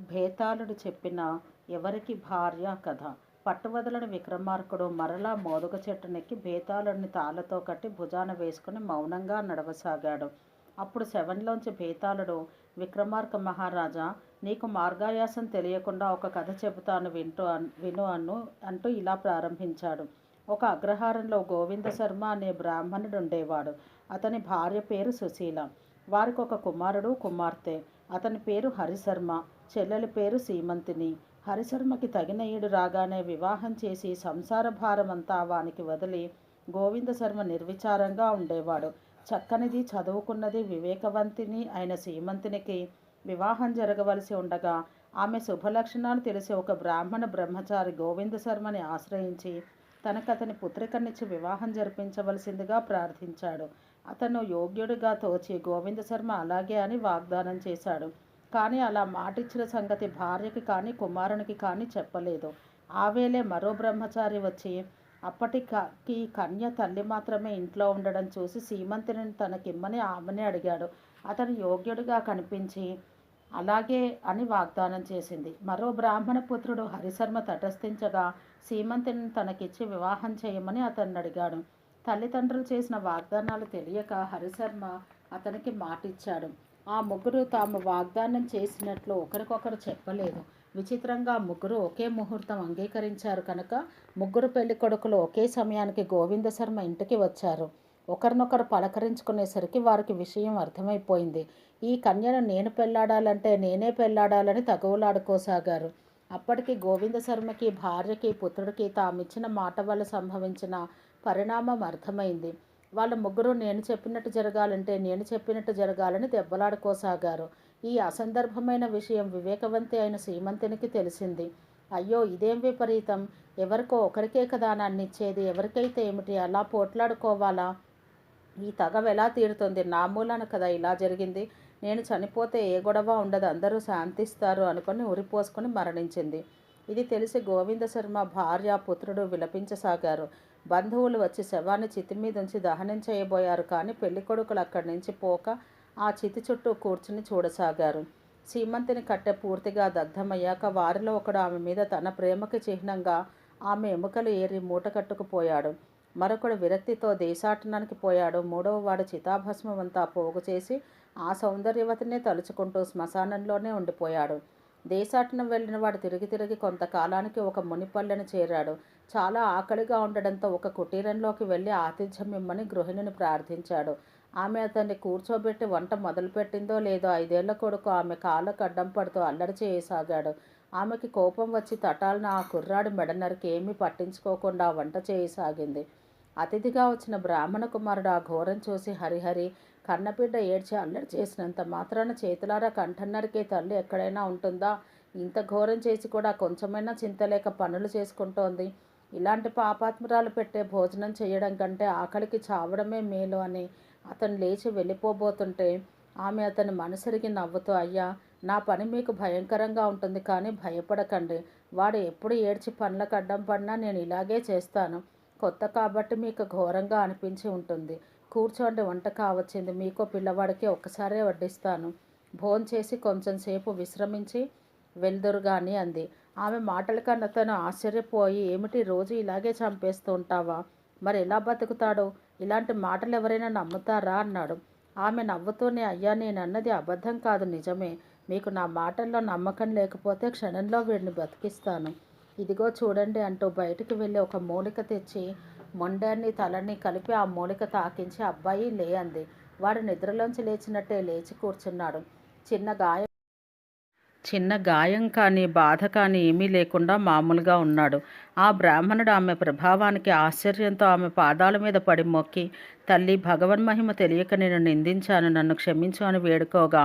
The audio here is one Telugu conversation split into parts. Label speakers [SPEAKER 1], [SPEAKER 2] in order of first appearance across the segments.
[SPEAKER 1] భేతాళుడు చెప్పిన ఎవరికి భార్య కథ. పట్టువదలని విక్రమార్కుడు మరలా మోదుగ చెట్టునెక్కి భేతాళుడిని తాళ్లతో కట్టి భుజాన వేసుకుని మౌనంగా నడవసాగాడు. అప్పుడు శవంలోంచి భేతాళుడు, విక్రమార్క మహారాజా, నీకు మార్గాయాసం తెలియకుండా ఒక కథ చెబుతాను విను అంటూ ఇలా ప్రారంభించాడు. ఒక అగ్రహారంలో గోవింద శర్మ అనే బ్రాహ్మణుడు ఉండేవాడు. అతని భార్య పేరు సుశీల. వారికి ఒక కుమారుడు, కుమార్తె. అతని పేరు హరిశర్మ, చెల్లెలి పేరు సీమంతిని. హరిశర్మకి తగిన ఈడు రాగానే వివాహం చేసి సంసార భారమంతా వానికి వదిలి గోవింద శర్మ నిర్విచారంగా ఉండేవాడు. చక్కనిది, చదువుకున్నది, వివేకవంతిని అయిన సీమంతినికి వివాహం జరగవలసి ఉండగా ఆమె శుభలక్షణాలు తెలిసి ఒక బ్రాహ్మణ బ్రహ్మచారి గోవింద శర్మని ఆశ్రయించి తనకతని పుత్రికనిచ్చి వివాహం జరిపించవలసిందిగా ప్రార్థించాడు. అతను యోగ్యుడిగా తోచి గోవింద శర్మ అలాగే అని వాగ్దానం చేశాడు. కానీ అలా మాటిచ్చిన సంగతి భార్యకి కానీ కుమారునికి కానీ చెప్పలేదు. ఆవేళే మరో బ్రహ్మచారి వచ్చి అప్పటికి కన్య తల్లి మాత్రమే ఇంట్లో ఉండడం చూసి సీమంతిని తనకిమ్మని ఆమెనే అడిగాడు. అతను యోగ్యుడిగా కనిపించి అలాగే అని వాగ్దానం చేసింది. మరో బ్రాహ్మణ పుత్రుడు హరిశర్మ తటస్థించగా సీమంతిని తనకిచ్చి వివాహం చేయమని అతన్ని అడిగాడు. తల్లిదండ్రులు చేసిన వాగ్దానాలు తెలియక హరిశర్మ అతనికి మాటిచ్చాడు. ఆ ముగ్గురు తాము వాగ్దానం చేసినట్లు ఒకరికొకరు చెప్పలేదు. విచిత్రంగా ముగ్గురు ఒకే ముహూర్తం అంగీకరించారు కనుక ముగ్గురు పెళ్లి కొడుకులు ఒకే సమయానికి గోవింద శర్మ ఇంటికి వచ్చారు. ఒకరినొకరు పలకరించుకునేసరికి వారికి విషయం అర్థమైపోయింది. ఈ కన్యను నేను పెళ్లాడాలంటే నేనే పెళ్లాడాలని తగువులాడుకోసాగారు. అప్పటికి గోవింద శర్మకి, భార్యకి, పుత్రుడికి తామిచ్చిన మాట వల్ల సంభవించిన పరిణామం అర్థమైంది. వాళ్ళ ముగ్గురు నేను చెప్పినట్టు జరగాలంటే నేను చెప్పినట్టు జరగాలని దెబ్బలాడుకోసాగారు. ఈ అసందర్భమైన విషయం వివేకవంతి అయిన సీమంతునికి తెలిసింది. అయ్యో, ఇదేం విపరీతం! ఎవరికో ఒకరికే కదా నన్నిచ్చేది, ఎవరికైతే ఏమిటి, అలా పోట్లాడుకోవాలా? ఈ తగవ ఎలా తీరుతుంది? నా మూలాన కదా ఇలా జరిగింది. నేను చనిపోతే ఏ గొడవ ఉండదు, అందరూ శాంతిస్తారు అనుకుని ఉరిపోసుకొని మరణించింది. ఇది తెలిసి గోవింద శర్మ భార్య, పుత్రుడు విలపించసాగారు. బంధువులు వచ్చి శవాన్ని చితి మీద ఉంచి దహనం చేయబోయారు. కానీ పెళ్లి కొడుకులు అక్కడి నుంచి పోక ఆ చితి చుట్టూ కూర్చుని చూడసాగారు. సీమంతిని కట్టె పూర్తిగా దగ్ధమయ్యాక వారిలో ఒకడు ఆమె మీద తన ప్రేమకి చిహ్నంగా ఆమె ఎముకలు ఏరి మూట కట్టుకుపోయాడు. మరొకడు విరక్తితో దేశాటనానికి పోయాడు. మూడవ వాడు చితాభస్మమంతా పోగు చేసి ఆ సౌందర్యవతినే తలుచుకుంటూ శ్మశానంలోనే ఉండిపోయాడు. దేశాటనం వెళ్ళిన వాడు తిరిగి తిరిగి కొంతకాలానికి ఒక మునిపల్లెను చేరాడు. చాలా ఆకలిగా ఉండడంతో ఒక కుటీరంలోకి వెళ్ళి ఆతిథ్యం ఇమ్మని గృహిణిని ప్రార్థించాడు. ఆమె అతన్ని కూర్చోబెట్టి వంట మొదలుపెట్టిందో లేదో 5 ఏళ్ల కొడుకు ఆమె కాళ్ళకు అడ్డం పడుతూ అల్లరి చేయసాగాడు. ఆమెకి కోపం వచ్చి తటాలను ఆ కుర్రాడు మెడ నరికి ఏమీ పట్టించుకోకుండా వంట చేయసాగింది. అతిథిగా వచ్చిన బ్రాహ్మణ కుమారుడు ఆ ఘోరం చూసి హరిహరి, కన్నబిడ్డ ఏడ్చి అల్లరి చేసినంత మాత్రాన చేతులారా కంఠం నరికే తల్లి ఎక్కడైనా ఉంటుందా? ఇంత ఘోరం చేసి కూడా కొంచెమైనా చింతలేక పనులు చేసుకుంటోంది. ఇలాంటి పాపాత్మురాలు పెట్టే భోజనం చేయడం కంటే ఆకలికి చావడమే మేలు అని అతను లేచి వెళ్ళిపోబోతుంటే ఆమె అతని మనసెరిగి నవ్వుతూ, అయ్యా, నా పని మీకు భయంకరంగా ఉంటుంది కానీ భయపడకండి. వాడు ఎప్పుడు ఏడ్చి పనులకు అడ్డం పడినా నేను ఇలాగే చేస్తాను. కొత్త కాబట్టి మీకు ఘోరంగా అనిపించి ఉంటుంది. కూర్చోండి, వంట కావచ్చింది. మీకో పిల్లవాడికి ఒక్కసారే వడ్డిస్తాను. భోంచేసి కొంచెం సేపు విశ్రమించి వెళ్దురుగాని అంది. ఆమె మాటల అతను ఆశ్చర్యపోయి, ఏమిటి రోజు ఇలాగే చంపేస్తూ ఉంటావా? మరి ఎలా బతుకుతాడు? ఇలాంటి మాటలు ఎవరైనా నమ్ముతారా అన్నాడు. ఆమె నవ్వుతూనే, అయ్యా, నేనన్నది అబద్ధం కాదు, నిజమే. మీకు నా మాటల్లో నమ్మకం లేకపోతే క్షణంలో వీడిని బతికిస్తాను. ఇదిగో చూడండి అంటూ బయటికి వెళ్ళి ఒక మూలిక తెచ్చి మొండాన్ని తలని కలిపి ఆ మూలిక తాకించి, అబ్బాయి లే అంది. వాడు నిద్రలోంచి లేచినట్టే లేచి కూర్చున్నాడు. చిన్న గాయం కానీ బాధ కానీ ఏమీ లేకుండా మామూలుగా ఉన్నాడు. ఆ బ్రాహ్మణుడు ఆమె ప్రభావానికి ఆశ్చర్యంతో ఆమె పాదాల మీద పడి మొక్కి, తల్లి, భగవన్మహిమ తెలియక నేను నిందించాను, నన్ను క్షమించు అని వేడుకోగా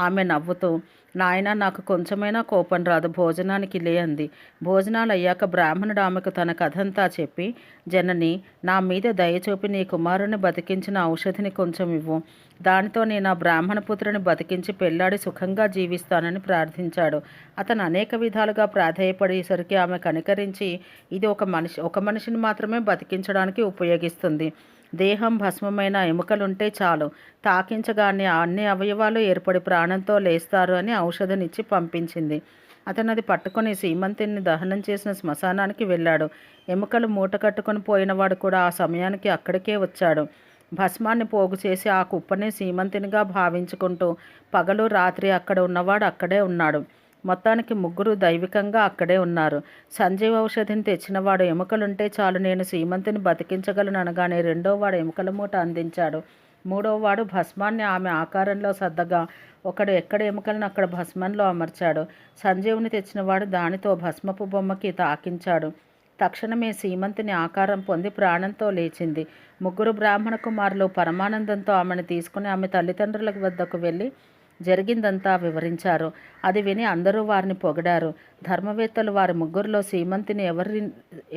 [SPEAKER 1] ఆమె నవ్వుతూ, నాయనా, నాకు కొంచెమైనా కోపం రాదు, భోజనానికి లే అంది. భోజనాలు అయ్యాక బ్రాహ్మణుడు ఆమెకు తన కథంతా చెప్పి, జనని, నా మీద దయచూపి నీ కుమారుని బతికించిన ఔషధిని కొంచెం ఇవ్వు. దానితో నేను ఆ బ్రాహ్మణ పుత్రుని బతికించి పెళ్లాడి సుఖంగా జీవిస్తానని ప్రార్థించాడు. అతను అనేక విధాలుగా ప్రాధేయపడేసరికి ఆమె కనికరించి, ఇది ఒక మనిషిని మాత్రమే బతికించడానికి ఉపయోగిస్తుంది. దేహం భస్మమైన ఎముకలుంటే చాలు, తాకించగానే అన్ని అవయవాలు ఏర్పడి ప్రాణంతో లేస్తారు అని ఔషధనిచ్చి పంపించింది. అతను అది పట్టుకొని సీమంతిని దహనం చేసిన శ్మశానానికి వెళ్ళాడు. ఎముకలు మూట కట్టుకొని పోయినవాడు కూడా ఆ సమయానికి అక్కడికే వచ్చాడు. భస్మాన్ని పోగు చేసి ఆ కుప్పనే సీమంతినిగా భావించుకుంటూ పగలు రాత్రి అక్కడ ఉన్నవాడు అక్కడే ఉన్నాడు. మొత్తానికి ముగ్గురు దైవికంగా అక్కడే ఉన్నారు. సంజీవ ఔషధిని తెచ్చినవాడు ఎముకలుంటే చాలు నేను సీమంతిని బతికించగలను అనగానే రెండోవాడు ఎముకల మూట అందించాడు. మూడోవాడు భస్మాన్ని ఆమె ఆకారంలో సర్దగా ఒకడు ఎక్కడ ఎముకలను అక్కడ భస్మంలో అమర్చాడు. సంజీవుని తెచ్చినవాడు దానితో భస్మపు బొమ్మకి తాకించాడు. తక్షణమే సీమంతిని ఆకారం పొంది ప్రాణంతో లేచింది. ముగ్గురు బ్రాహ్మణ కుమారులు పరమానందంతో ఆమెను తీసుకుని ఆమె తల్లిదండ్రుల వద్దకు వెళ్ళి జరిగిందంతా వివరించారు. అది విని అందరూ వారిని పొగిడారు. ధర్మవేత్తలు వారి ముగ్గురిలో సీమంతిని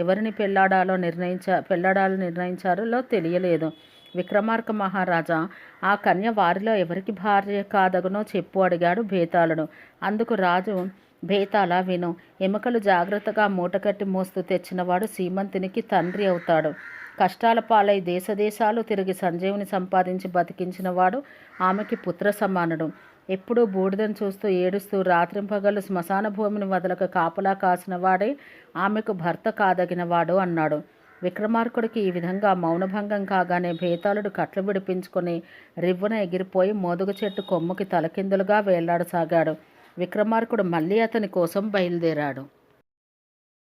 [SPEAKER 1] ఎవరిని పెళ్లాడాలో నిర్ణయించారో తెలియలేదు. విక్రమార్క మహారాజా, ఆ కన్య వారిలో ఎవరికి భార్య కాదగునో చెప్పు అడిగాడు బేతాళుడు. అందుకు రాజు, బేతాళ విను, ఎముకలు జాగ్రత్తగా మూటకట్టి మోస్తూ తెచ్చినవాడు సీమంతినికి తండ్రి అవుతాడు. కష్టాల పాలై దేశదేశాలు తిరిగి సంజీవుని సంపాదించి బతికించినవాడు ఆమెకి పుత్ర సమానుడు. ఎప్పుడూ బూడిదను చూస్తూ ఏడుస్తూ రాత్రింపగలు శ్మశాన భూమిని వదలక కాపలా కాసిన వాడే ఆమెకు భర్త కాదగినవాడు అన్నాడు. విక్రమార్కుడికి ఈ విధంగా మౌనభంగం కాగానే బేతాళుడు కట్లు విడిపించుకొని రివ్వున ఎగిరిపోయి మోదుగ చెట్టు కొమ్ముకి తలకిందులుగా వేలాడసాగాడు. విక్రమార్కుడు మళ్ళీ అతని కోసం బయలుదేరాడు.